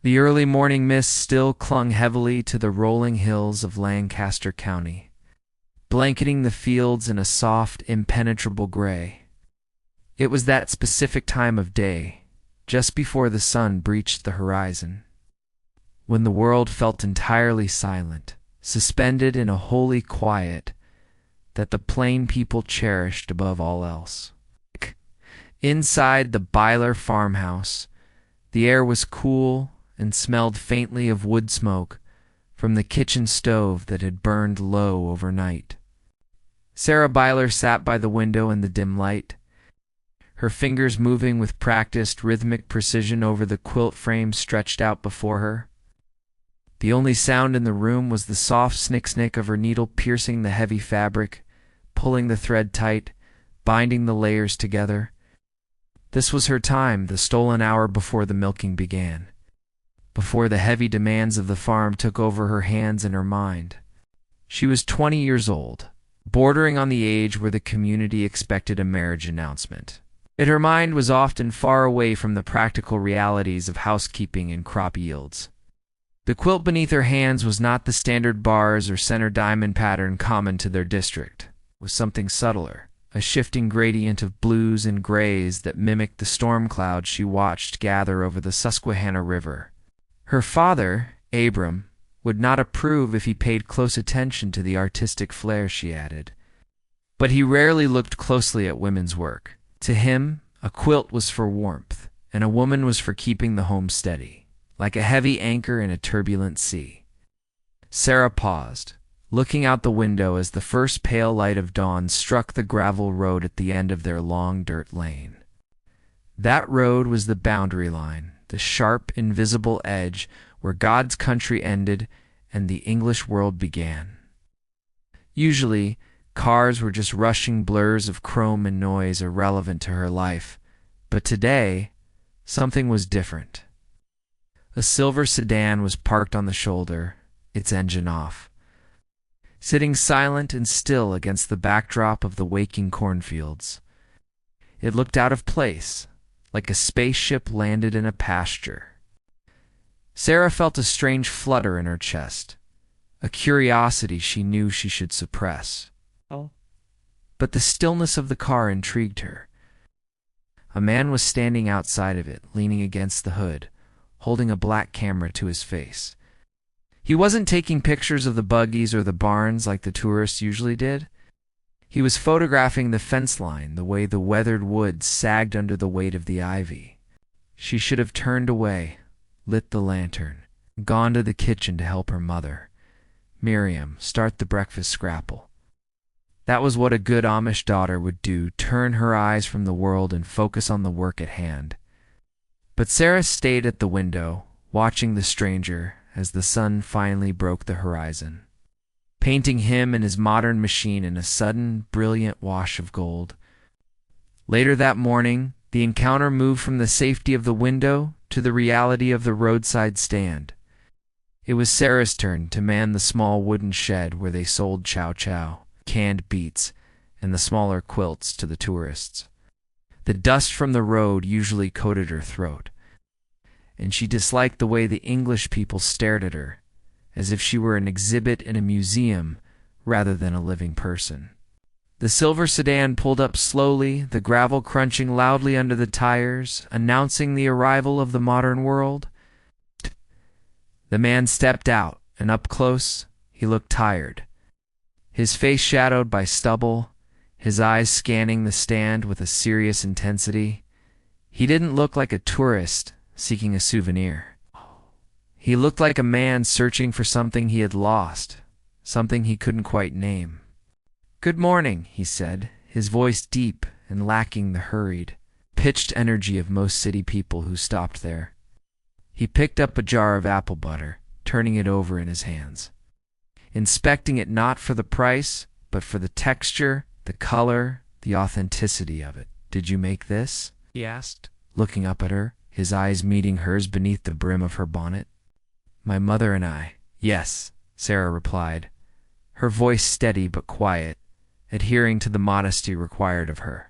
The early morning mist still clung heavily to the rolling hills of Lancaster County, blanketing the fields in a soft, impenetrable gray. It was that specific time of day, just before the sun breached the horizon, when the world felt entirely silent, suspended in a holy quiet that the plain people cherished above all else. Inside the Beiler farmhouse, the air was cool and smelled faintly of wood smoke from the kitchen stove that had burned low overnight. Sarah Beiler sat by the window in the dim light, her fingers moving with practiced rhythmic precision over the quilt frame stretched out before her. The only sound in the room was the soft snick-snick of her needle piercing the heavy fabric, pulling the thread tight, binding the layers together. This was her time, the stolen hour before the milking began, before the heavy demands of the farm took over her hands and her mind. She was 20 years old, bordering on the age where the community expected a marriage announcement. Yet her mind was often far away from the practical realities of housekeeping and crop yields. The quilt beneath her hands was not the standard bars or center diamond pattern common to their district. It was something subtler, a shifting gradient of blues and grays that mimicked the storm clouds she watched gather over the Susquehanna River. Her father, Abram, would not approve if he paid close attention to the artistic flair she added. But he rarely looked closely at women's work. To him, a quilt was for warmth, and a woman was for keeping the home steady, like a heavy anchor in a turbulent sea. Sarah paused, looking out the window as the first pale light of dawn struck the gravel road at the end of their long dirt lane. That road was the boundary line, the sharp, invisible edge where God's country ended and the English world began. Usually, cars were just rushing blurs of chrome and noise irrelevant to her life, but today, something was different. A silver sedan was parked on the shoulder, its engine off, sitting silent and still against the backdrop of the waking cornfields. It looked out of place, like a spaceship landed in a pasture. Sarah felt a strange flutter in her chest, a curiosity she knew she should suppress. But the stillness of the car intrigued her. A man was standing outside of it, leaning against the hood, holding a black camera to his face. He wasn't taking pictures of the buggies or the barns like the tourists usually did. He was photographing the fence line, the way the weathered wood sagged under the weight of the ivy. She should have turned away, lit the lantern, gone to the kitchen to help her mother, Miriam, start the breakfast scrapple. That was what a good Amish daughter would do, turn her eyes from the world and focus on the work at hand. But Sarah stayed at the window, watching the stranger as the sun finally broke the horizon, painting him and his modern machine in a sudden, brilliant wash of gold. Later that morning, the encounter moved from the safety of the window to the reality of the roadside stand. It was Sarah's turn to man the small wooden shed where they sold chow-chow, canned beets, and the smaller quilts to the tourists. The dust from the road usually coated her throat, and she disliked the way the English people stared at her, as if she were an exhibit in a museum rather than a living person. The silver sedan pulled up slowly, the gravel crunching loudly under the tires, announcing the arrival of the modern world. The man stepped out, and up close, he looked tired, his face shadowed by stubble, his eyes scanning the stand with a serious intensity. He didn't look like a tourist seeking a souvenir. He looked like a man searching for something he had lost, something he couldn't quite name. "Good morning," he said, his voice deep and lacking the hurried, pitched energy of most city people who stopped there. He picked up a jar of apple butter, turning it over in his hands, inspecting it not for the price, but for the texture, the color, the authenticity of it. "Did you make this?" he asked, looking up at her, his eyes meeting hers beneath the brim of her bonnet. "My mother and I." "Yes," Sarah replied, her voice steady but quiet, adhering to the modesty required of her.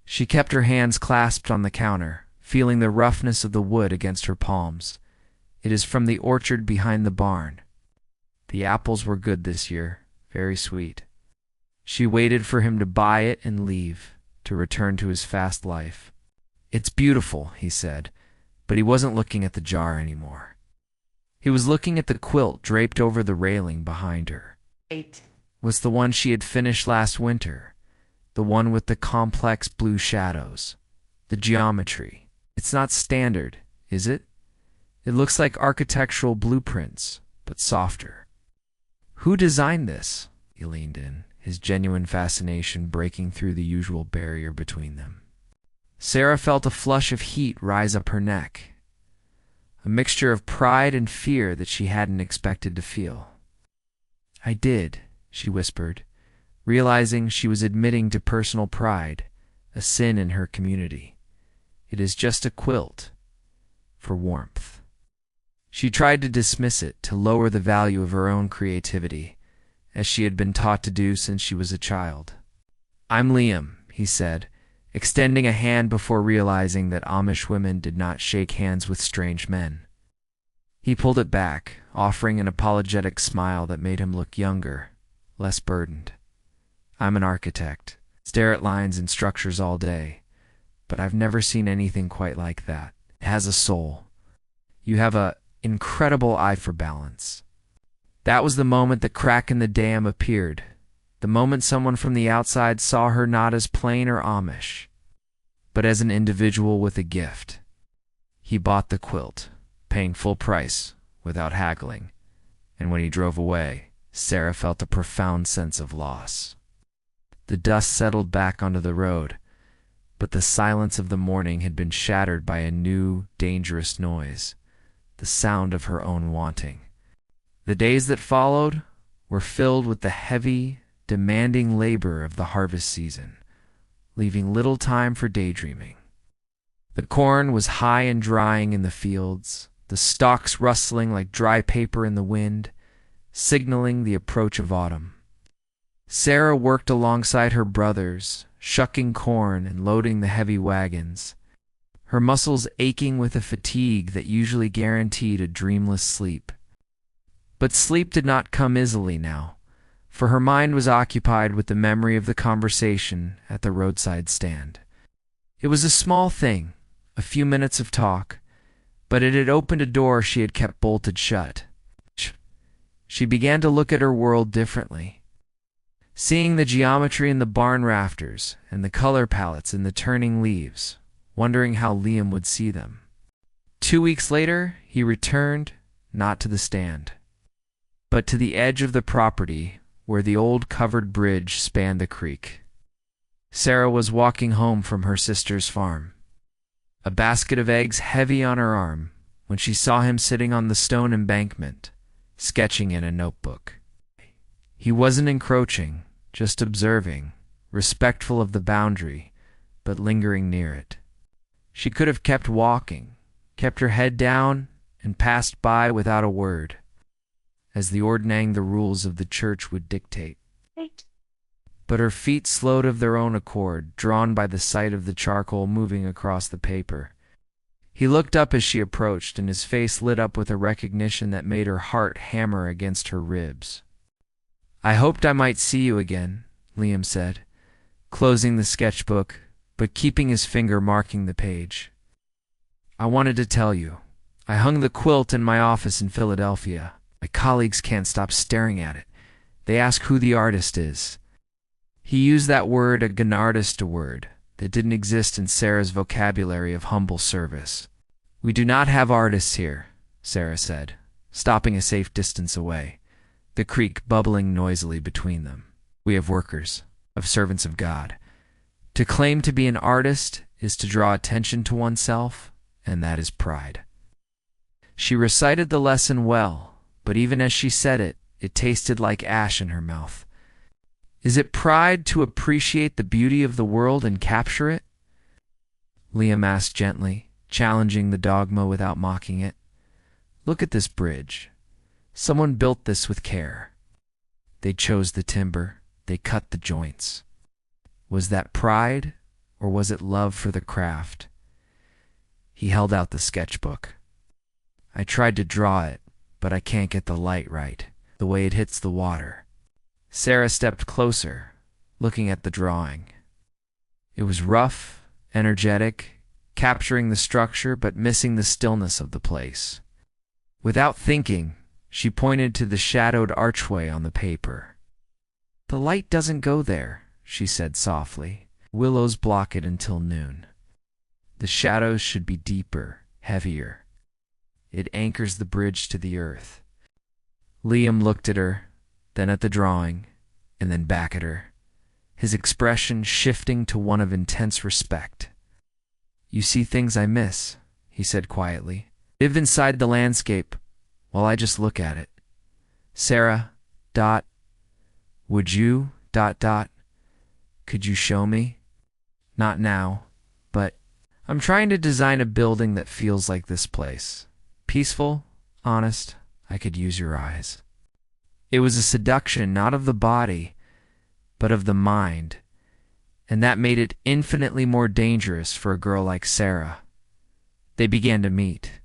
She kept her hands clasped on the counter, feeling the roughness of the wood against her palms. It is from the orchard behind the barn. The apples were good this year, very sweet. She waited for him to buy it and leave, to return to his fast life. It's beautiful, he said, but he wasn't looking at the jar anymore. He was looking at the quilt draped over the railing behind her. It was the one she had finished last winter, the one with the complex blue shadows, the geometry. It's not standard, is it? It looks like architectural blueprints, but softer. Who designed this? He leaned in, his genuine fascination breaking through the usual barrier between them. Sarah felt a flush of heat rise up her neck, a mixture of pride and fear that she hadn't expected to feel. I did, she whispered, realizing she was admitting to personal pride, a sin in her community. It is just a quilt, for warmth. She tried to dismiss it, to lower the value of her own creativity, as she had been taught to do since she was a child. I'm Liam, he said, extending a hand before realizing that Amish women did not shake hands with strange men. He pulled it back, offering an apologetic smile that made him look younger, less burdened. I'm an architect, stare at lines and structures all day, but I've never seen anything quite like that. It has a soul. You have an incredible eye for balance. That was the moment the crack in the dam appeared, the moment someone from the outside saw her not as plain or Amish, but as an individual with a gift. He bought the quilt, paying full price, without haggling, and when he drove away, Sarah felt a profound sense of loss. The dust settled back onto the road, but the silence of the morning had been shattered by a new, dangerous noise, the sound of her own wanting. The days that followed were filled with the heavy, demanding labor of the harvest season, leaving little time for daydreaming. The corn was high and drying in the fields, the stalks rustling like dry paper in the wind, signaling the approach of autumn. Sarah worked alongside her brothers, shucking corn and loading the heavy wagons, her muscles aching with a fatigue that usually guaranteed a dreamless sleep. But sleep did not come easily now, for her mind was occupied with the memory of the conversation at the roadside stand. It was a small thing, a few minutes of talk, but it had opened a door she had kept bolted shut. She began to look at her world differently, seeing the geometry in the barn rafters and the color palettes in the turning leaves, wondering how Liam would see them. 2 weeks later, he returned, not to the stand, but to the edge of the property where the old covered bridge spanned the creek. Sarah was walking home from her sister's farm, a basket of eggs heavy on her arm, when she saw him sitting on the stone embankment, sketching in a notebook. He wasn't encroaching, just observing, respectful of the boundary, but lingering near it. She could have kept walking, kept her head down, and passed by without a word, as the Ordnung the rules of the church would dictate. But her feet slowed of their own accord, drawn by the sight of the charcoal moving across the paper. He looked up as she approached, and his face lit up with a recognition that made her heart hammer against her ribs. I hoped I might see you again, Liam said, closing the sketchbook, but keeping his finger marking the page. I wanted to tell you. I hung the quilt in my office in Philadelphia. My colleagues can't stop staring at it. They ask who the artist is. He used that word, a artist, a word that didn't exist in Sarah's vocabulary of humble service. We do not have artists here, Sarah said, stopping a safe distance away, the creek bubbling noisily between them. We have workers, of servants of God. To claim to be an artist is to draw attention to oneself, and that is pride. She recited the lesson well, but even as she said it, it tasted like ash in her mouth. Is it pride to appreciate the beauty of the world and capture it? Liam asked gently, challenging the dogma without mocking it. Look at this bridge. Someone built this with care. They chose the timber. They cut the joints. Was that pride, or was it love for the craft? He held out the sketchbook. I tried to draw it, but I can't get the light right, the way it hits the water." Sarah stepped closer, looking at the drawing. It was rough, energetic, capturing the structure but missing the stillness of the place. Without thinking, she pointed to the shadowed archway on the paper. "The light doesn't go there," she said softly. "Willows block it until noon. The shadows should be deeper, heavier. It anchors the bridge to the earth." Liam looked at her, then at the drawing, and then back at her, his expression shifting to one of intense respect. "You see things I miss," he said quietly. "Live inside the landscape while I just look at it. Sarah, would you, could you show me? Not now, but I'm trying to design a building that feels like this place. Peaceful, honest, I could use your eyes." It was a seduction not of the body, but of the mind, and that made it infinitely more dangerous for a girl like Sarah. They began to meet.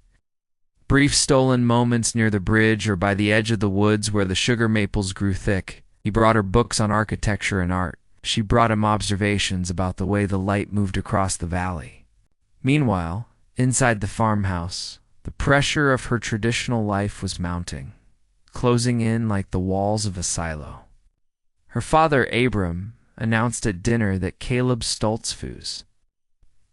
Brief stolen moments near the bridge or by the edge of the woods where the sugar maples grew thick. He brought her books on architecture and art. She brought him observations about the way the light moved across the valley. Meanwhile, inside the farmhouse, the pressure of her traditional life was mounting, closing in like the walls of a silo. Her father, Abram, announced at dinner that Caleb Stoltzfus,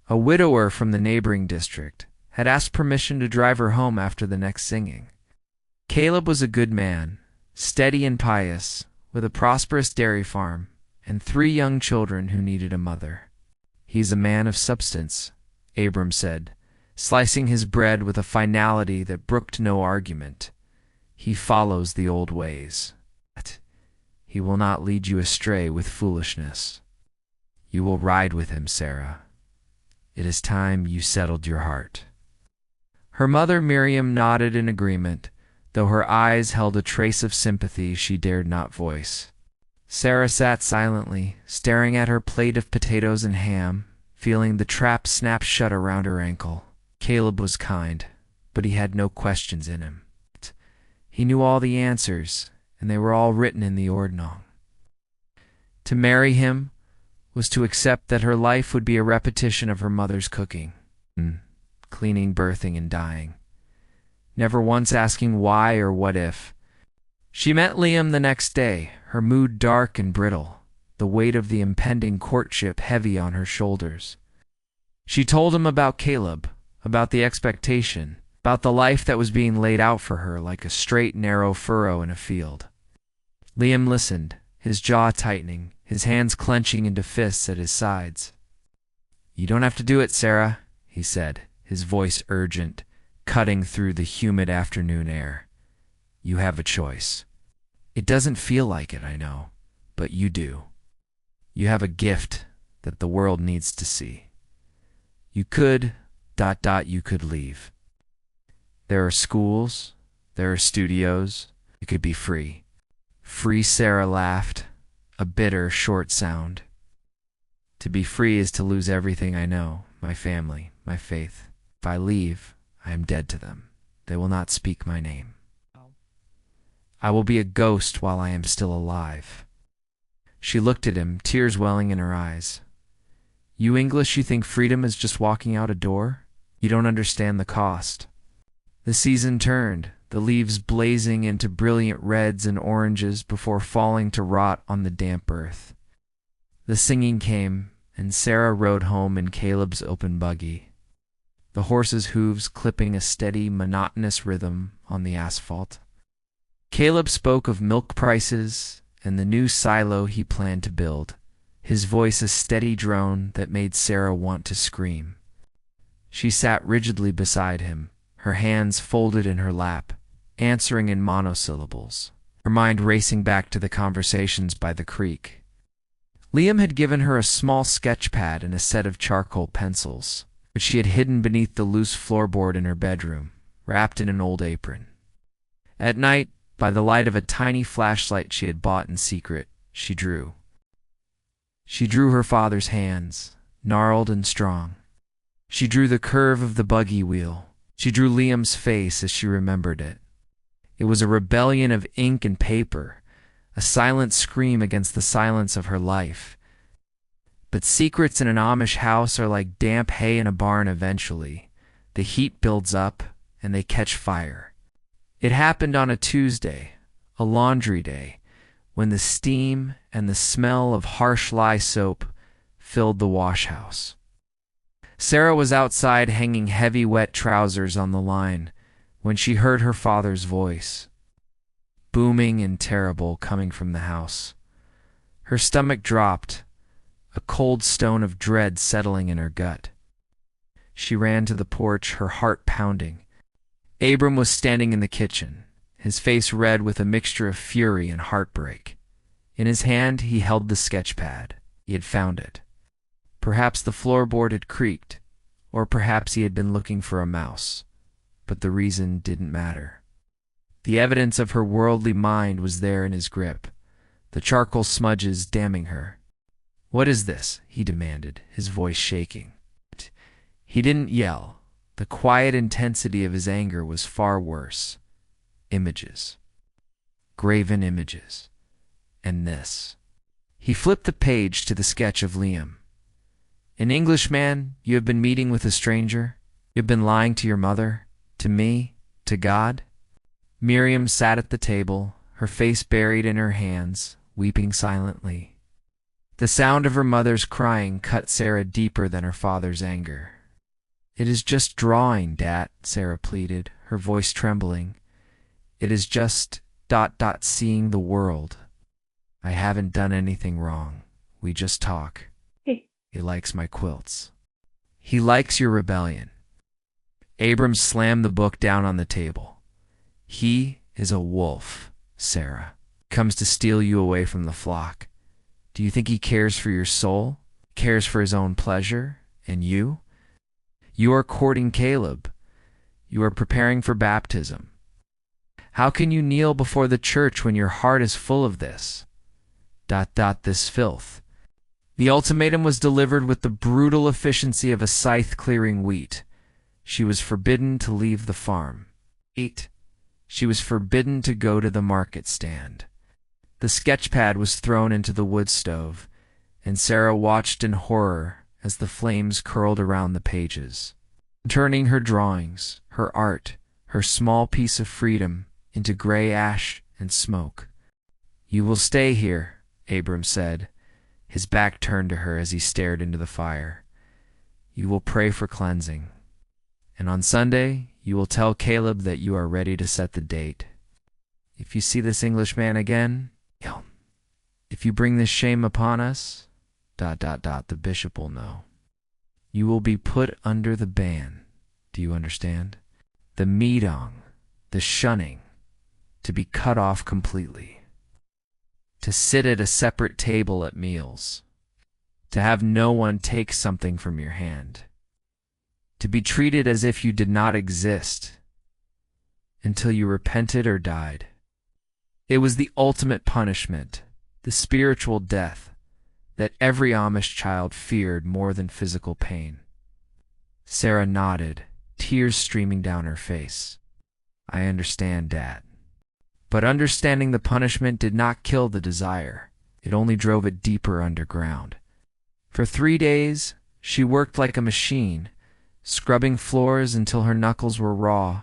a widower from the neighboring district, had asked permission to drive her home after the next singing. Caleb was a good man, steady and pious, with a prosperous dairy farm and 3 young children who needed a mother. "He's a man of substance," Abram said, slicing his bread with a finality that brooked no argument. "He follows the old ways. He will not lead you astray with foolishness. You will ride with him, Sarah. It is time you settled your heart." Her mother, Miriam, nodded in agreement, though her eyes held a trace of sympathy she dared not voice. Sarah sat silently, staring at her plate of potatoes and ham, feeling the trap snap shut around her ankle. Caleb was kind, but he had no questions in him. He knew all the answers, and they were all written in the Ordnung. To marry him was to accept that her life would be a repetition of her mother's cooking, cleaning, birthing, and dying, never once asking why or what if. She met Liam the next day, her mood dark and brittle, the weight of the impending courtship heavy on her shoulders. She told him about Caleb, about the expectation, about the life that was being laid out for her like a straight, narrow furrow in a field. Liam listened, his jaw tightening, his hands clenching into fists at his sides. "You don't have to do it, Sarah," he said, his voice urgent, cutting through the humid afternoon air. "You have a choice. It doesn't feel like it, I know, but you do. You have a gift that the world needs to see. You could, you could leave. There are schools, there are studios, you could be free." "Free," Sarah laughed, a bitter, short sound. "To be free is to lose everything I know, my family, my faith. If I leave, I am dead to them. They will not speak my name. I will be a ghost while I am still alive." She looked at him, tears welling in her eyes. "You English, you think freedom is just walking out a door? You don't understand the cost." The season turned, the leaves blazing into brilliant reds and oranges before falling to rot on the damp earth. The singing came, and Sarah rode home in Caleb's open buggy, the horse's hooves clipping a steady, monotonous rhythm on the asphalt. Caleb spoke of milk prices and the new silo he planned to build, his voice a steady drone that made Sarah want to scream. She sat rigidly beside him, her hands folded in her lap, answering in monosyllables, her mind racing back to the conversations by the creek. Liam had given her a small sketch pad and a set of charcoal pencils, which she had hidden beneath the loose floorboard in her bedroom, wrapped in an old apron. At night, by the light of a tiny flashlight she had bought in secret, she drew. She drew her father's hands, gnarled and strong. She drew the curve of the buggy wheel. She drew Liam's face as she remembered it. It was a rebellion of ink and paper, a silent scream against the silence of her life. But secrets in an Amish house are like damp hay in a barn eventually. The heat builds up, and they catch fire. It happened on a Tuesday, a laundry day, when the steam and the smell of harsh lye soap filled the wash house. Sarah was outside hanging heavy wet trousers on the line when she heard her father's voice, booming and terrible, coming from the house. Her stomach dropped, a cold stone of dread settling in her gut. She ran to the porch, her heart pounding. Abram was standing in the kitchen, his face red with a mixture of fury and heartbreak. In his hand he held the sketch pad. He had found it. Perhaps the floorboard had creaked, or perhaps he had been looking for a mouse, but the reason didn't matter. The evidence of her worldly mind was there in his grip, the charcoal smudges damning her. "What is this?" he demanded, his voice shaking. He didn't yell. The quiet intensity of his anger was far worse. Images. Graven images. And this. He flipped the page to the sketch of Liam. "An Englishman, you have been meeting with a stranger? You have been lying to your mother, to me, to God?" Miriam sat at the table, her face buried in her hands, weeping silently. The sound of her mother's crying cut Sarah deeper than her father's anger. "It is just drawing, Dad," Sarah pleaded, her voice trembling. "It is just ... seeing the world. I haven't done anything wrong. We just talk. He likes my quilts. He likes your rebellion." Abram slammed the book down on the table. "He is a wolf, Sarah. Comes to steal you away from the flock. Do you think he cares for your soul? Cares for his own pleasure? And you? You are courting Caleb. You are preparing for baptism. How can you kneel before the church when your heart is full of this? ... this filth." The ultimatum was delivered with the brutal efficiency of a scythe clearing wheat. She was forbidden to leave the farm. 8. She was forbidden to go to the market stand. The sketchpad was thrown into the wood stove, and Sarah watched in horror as the flames curled around the pages, turning her drawings, her art, her small piece of freedom into gray ash and smoke. "You will stay here," Abram said, his back turned to her as he stared into the fire. "You will pray for cleansing. And on Sunday, you will tell Caleb that you are ready to set the date. If you see this Englishman again, if you bring this shame upon us, ... the bishop will know. You will be put under the ban. Do you understand? The Meidung, the shunning, to be cut off completely. To sit at a separate table at meals. To have no one take something from your hand. To be treated as if you did not exist until you repented or died. It was the ultimate punishment, the spiritual death, that every Amish child feared more than physical pain." Sarah nodded, tears streaming down her face. "I understand, Dad." But understanding the punishment did not kill the desire. It only drove it deeper underground. For 3 days, she worked like a machine, scrubbing floors until her knuckles were raw,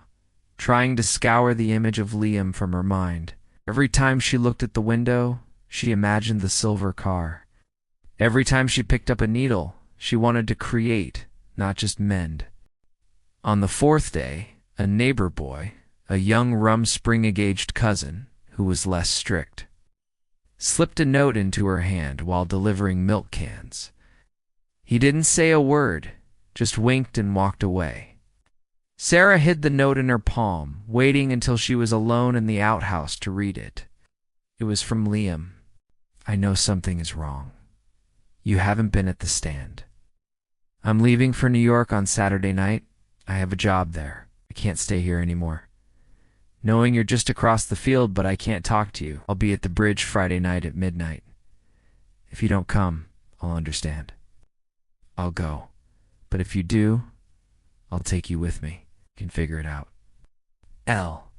trying to scour the image of Liam from her mind. Every time she looked at the window, she imagined the silver car. Every time she picked up a needle, she wanted to create, not just mend. On the 4th day, a neighbor boy, a young Rumspringa-aged cousin, who was less strict, slipped a note into her hand while delivering milk cans. He didn't say a word, just winked and walked away. Sarah hid the note in her palm, waiting until she was alone in the outhouse to read it. It was from Liam. "I know something is wrong. You haven't been at the stand. I'm leaving for New York on Saturday night. I have a job there. I can't stay here anymore. Knowing you're just across the field, but I can't talk to you. I'll be at the bridge Friday night at midnight. If you don't come, I'll understand. I'll go. But if you do, I'll take you with me. Can figure it out. L.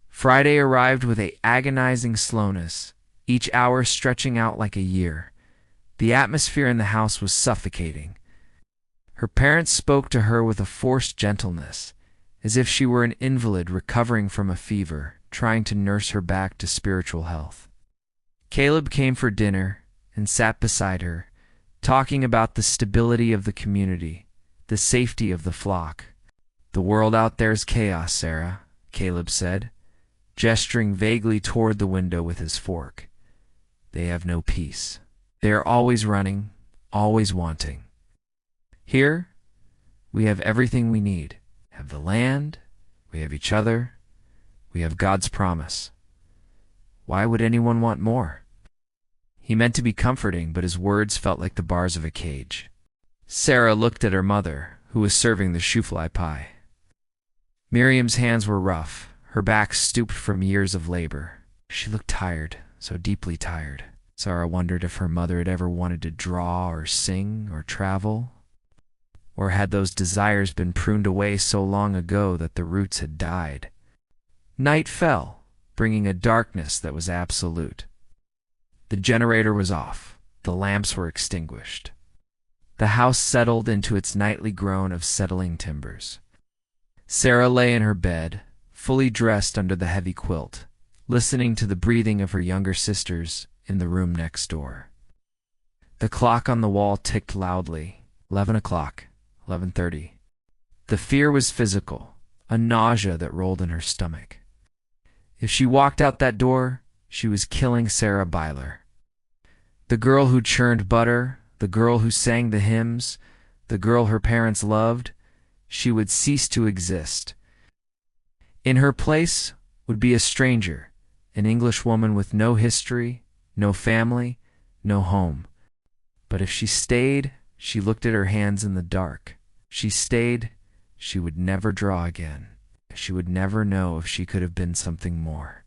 Friday arrived with a agonizing slowness, each hour stretching out like a year. The atmosphere in the house was suffocating. Her parents spoke to her with a forced gentleness, as if she were an invalid recovering from a fever, trying to nurse her back to spiritual health. Caleb came for dinner and sat beside her, talking about the stability of the community, the safety of the flock. "The world out there's chaos, Sarah," Caleb said, gesturing vaguely toward the window with his fork. "They have no peace. They are always running, always wanting. Here, we have everything we need. We have the land, we have each other, we have God's promise. Why would anyone want more?" He meant to be comforting, but his words felt like the bars of a cage. Sarah looked at her mother, who was serving the shoofly pie. Miriam's hands were rough, her back stooped from years of labor. She looked tired, so deeply tired. Sarah wondered if her mother had ever wanted to draw or sing or travel, or had those desires been pruned away so long ago that the roots had died. Night fell, bringing a darkness that was absolute. The generator was off. The lamps were extinguished. The house settled into its nightly groan of settling timbers. Sarah lay in her bed, fully dressed under the heavy quilt, listening to the breathing of her younger sisters in the room next door. The clock on the wall ticked loudly. 11 o'clock, 11:30. The fear was physical, a nausea that rolled in her stomach. If she walked out that door, she was killing Sarah Beiler. The girl who churned butter, the girl who sang the hymns, the girl her parents loved, she would cease to exist. In her place would be a stranger, an English woman with no history, no family, no home. But if she stayed, she looked at her hands in the dark. She stayed, she would never draw again. She would never know if she could have been something more.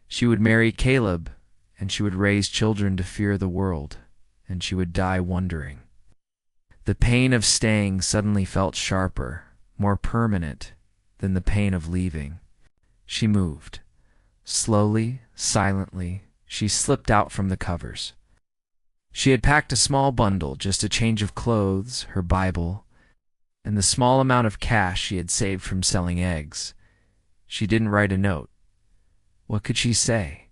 She would marry Caleb, and she would raise children to fear the world, and she would die wondering. The pain of staying suddenly felt sharper, more permanent than the pain of leaving. She moved. Slowly, silently, she slipped out from the covers. She had packed a small bundle, just a change of clothes, her Bible, and the small amount of cash she had saved from selling eggs. She didn't write a note. What could she say?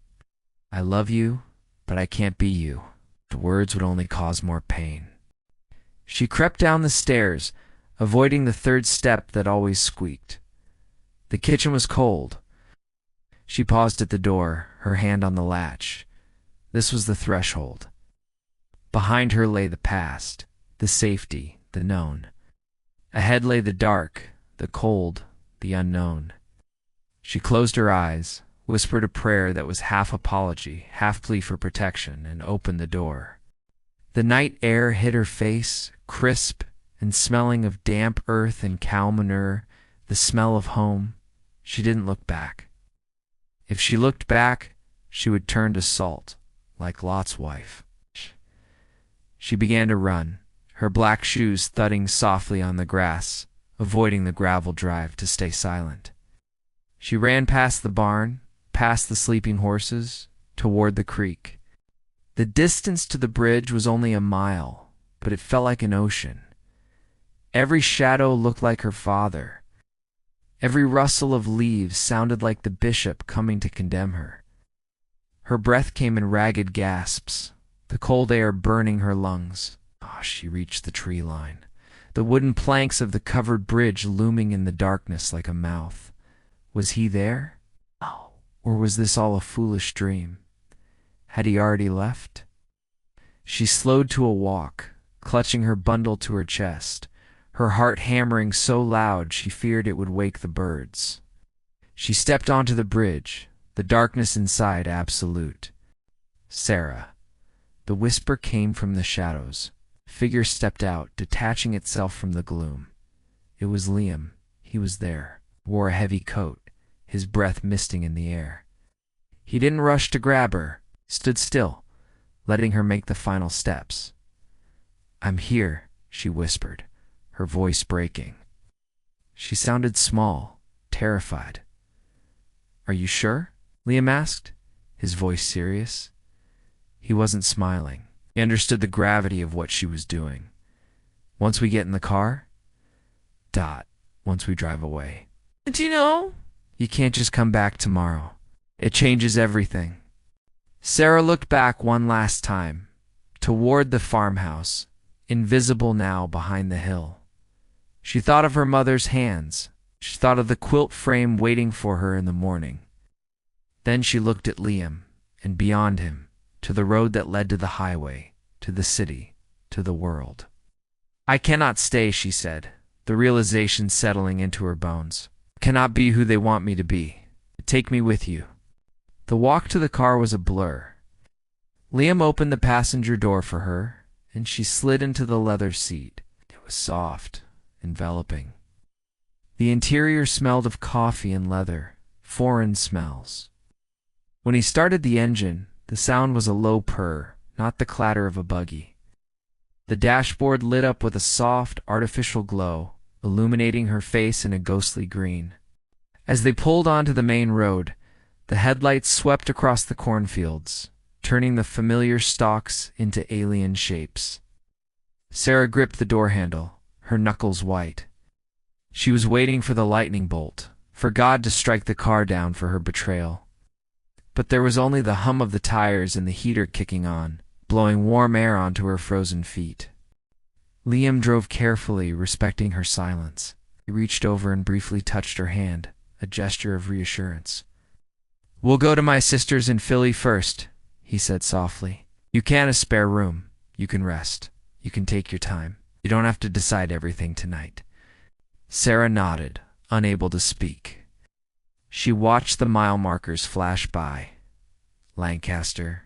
"I love you, but I can't be you." The words would only cause more pain. She crept down the stairs, avoiding the third step that always squeaked. The kitchen was cold. She paused at the door, her hand on the latch. This was the threshold. Behind her lay the past, the safety, the known. Ahead lay the dark, the cold, the unknown. She closed her eyes, whispered a prayer that was half apology, half plea for protection, and opened the door. The night air hit her face, crisp and smelling of damp earth and cow manure, the smell of home. She didn't look back. If she looked back, she would turn to salt, like Lot's wife. She began to run, her black shoes thudding softly on the grass, avoiding the gravel drive to stay silent. She ran past the barn, past the sleeping horses, toward the creek. The distance to the bridge was only a mile, but it felt like an ocean. Every shadow looked like her father. Every rustle of leaves sounded like the bishop coming to condemn her. Her breath came in ragged gasps, the cold air burning her lungs. She reached the tree line, the wooden planks of the covered bridge looming in the darkness like a mouth. Was he there? Or was this all a foolish dream? Had he already left? She slowed to a walk, clutching her bundle to her chest, her heart hammering so loud she feared it would wake the birds. She stepped onto the bridge, the darkness inside absolute. Sarah. The whisper came from the shadows. A figure stepped out, detaching itself from the gloom. It was Liam. He was there, wore a heavy coat, his breath misting in the air. He didn't rush to grab her, stood still, letting her make the final steps. "I'm here," she whispered, her voice breaking. She sounded small, terrified. "Are you sure?" Liam asked, his voice serious. He wasn't smiling. He understood the gravity of what she was doing. "Once we get in the car?" Once we drive away." "Do you know? You can't just come back tomorrow. It changes everything." Sarah looked back one last time, toward the farmhouse, invisible now behind the hill. She thought of her mother's hands. She thought of the quilt frame waiting for her in the morning. Then she looked at Liam, and beyond him, to the road that led to the highway, to the city, to the world. "I cannot stay," she said, the realization settling into her bones. "I cannot be who they want me to be. Take me with you." The walk to the car was a blur. Liam opened the passenger door for her, and she slid into the leather seat. It was soft, enveloping. The interior smelled of coffee and leather, foreign smells. When he started the engine, the sound was a low purr, not the clatter of a buggy. The dashboard lit up with a soft, artificial glow, illuminating her face in a ghostly green. As they pulled onto the main road, the headlights swept across the cornfields, turning the familiar stalks into alien shapes. Sarah gripped the door handle, her knuckles white. She was waiting for the lightning bolt, for God to strike the car down for her betrayal. But there was only the hum of the tires and the heater kicking on, blowing warm air onto her frozen feet. Liam drove carefully, respecting her silence. He reached over and briefly touched her hand, a gesture of reassurance. "We'll go to my sister's in Philly first," he said softly. "You can a spare room. You can rest. You can take your time. You don't have to decide everything tonight." Sarah nodded, unable to speak. She watched the mile markers flash by. Lancaster,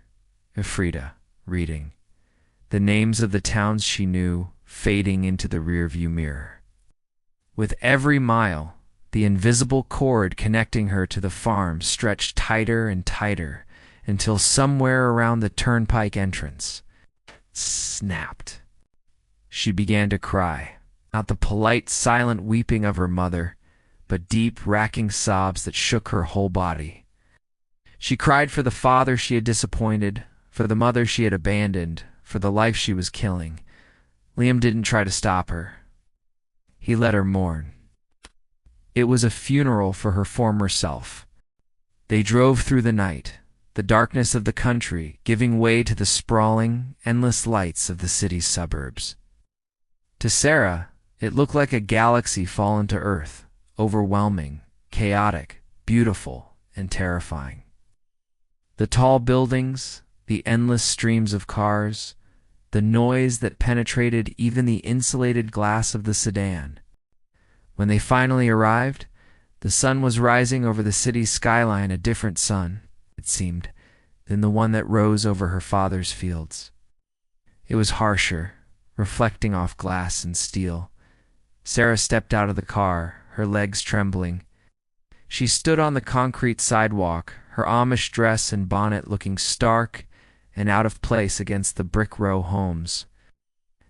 Ephrata, reading. The names of the towns she knew fading into the rearview mirror. With every mile, the invisible cord connecting her to the farm stretched tighter and tighter until somewhere around the turnpike entrance, snapped. She began to cry, not the polite, silent weeping of her mother, but deep, racking sobs that shook her whole body. She cried for the father she had disappointed, for the mother she had abandoned, for the life she was killing. Liam didn't try to stop her. He let her mourn. It was a funeral for her former self. They drove through the night, the darkness of the country giving way to the sprawling, endless lights of the city's suburbs. To Sarah, it looked like a galaxy fallen to Earth, overwhelming, chaotic, beautiful, and terrifying. The tall buildings, the endless streams of cars, the noise that penetrated even the insulated glass of the sedan. When they finally arrived, the sun was rising over the city's skyline, a different sun, it seemed, than the one that rose over her father's fields. It was harsher, reflecting off glass and steel. Sarah stepped out of the car, her legs trembling. She stood on the concrete sidewalk, her Amish dress and bonnet looking stark and out of place against the brick row homes.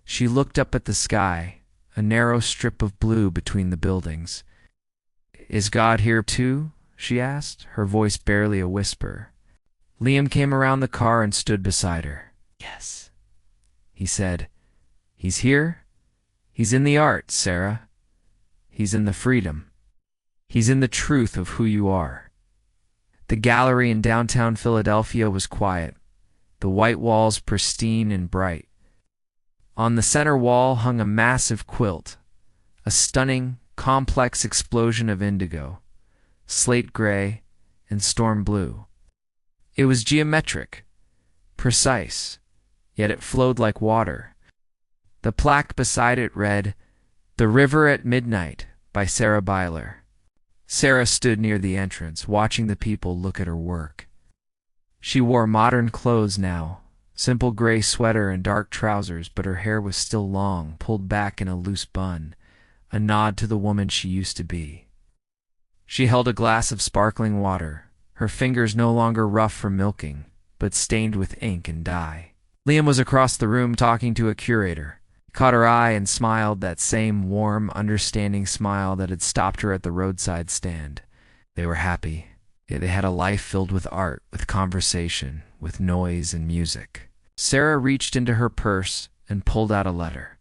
She looked up at the sky, a narrow strip of blue between the buildings. "Is God here too?" she asked, her voice barely a whisper. Liam came around the car and stood beside her. "Yes," he said. "He's here. He's in the art, Sarah. He's in the freedom. He's in the truth of who you are." The gallery in downtown Philadelphia was quiet, the white walls pristine and bright. On the center wall hung a massive quilt, a stunning, complex explosion of indigo, slate gray, and storm blue. It was geometric, precise, yet it flowed like water. The plaque beside it read, "The River at Midnight" by Sarah Beiler. Sarah stood near the entrance, watching the people look at her work. She wore modern clothes now, simple gray sweater and dark trousers, but her hair was still long, pulled back in a loose bun, a nod to the woman she used to be. She held a glass of sparkling water, her fingers no longer rough from milking, but stained with ink and dye. Liam was across the room talking to a curator. He caught her eye and smiled, that same warm, understanding smile that had stopped her at the roadside stand. They were happy. They had a life filled with art, with conversation, with noise and music. Sarah reached into her purse and pulled out a letter.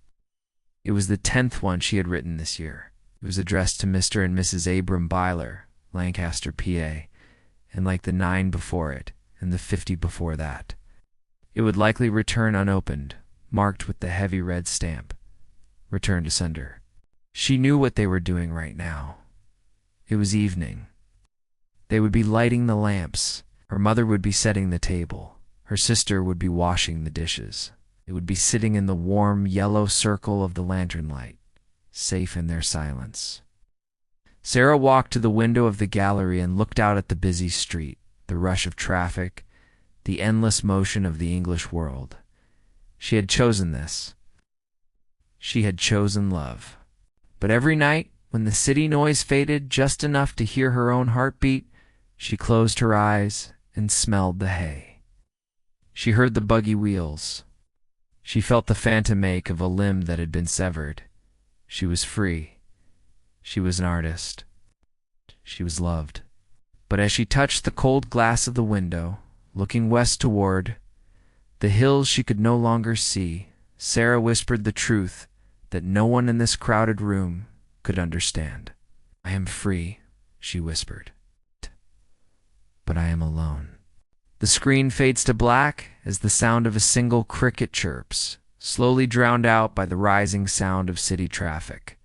It was the 10th one she had written this year. It was addressed to Mr. and Mrs. Abram Beiler, Lancaster, PA, and like the 9 before it, and the 50 before that. It would likely return unopened, marked with the heavy red stamp. Return to sender. She knew what they were doing right now. It was evening. They would be lighting the lamps. Her mother would be setting the table. Her sister would be washing the dishes. They would be sitting in the warm yellow circle of the lantern light, safe in their silence. Sarah walked to the window of the gallery and looked out at the busy street, the rush of traffic, the endless motion of the English world. She had chosen this. She had chosen love. But every night, when the city noise faded just enough to hear her own heartbeat, she closed her eyes and smelled the hay. She heard the buggy wheels. She felt the phantom ache of a limb that had been severed. She was free. She was an artist. She was loved. But as she touched the cold glass of the window, looking west toward the hills she could no longer see, Sarah whispered the truth that no one in this crowded room could understand. "I am free," she whispered. "But I am alone." The screen fades to black as the sound of a single cricket chirps, slowly drowned out by the rising sound of city traffic.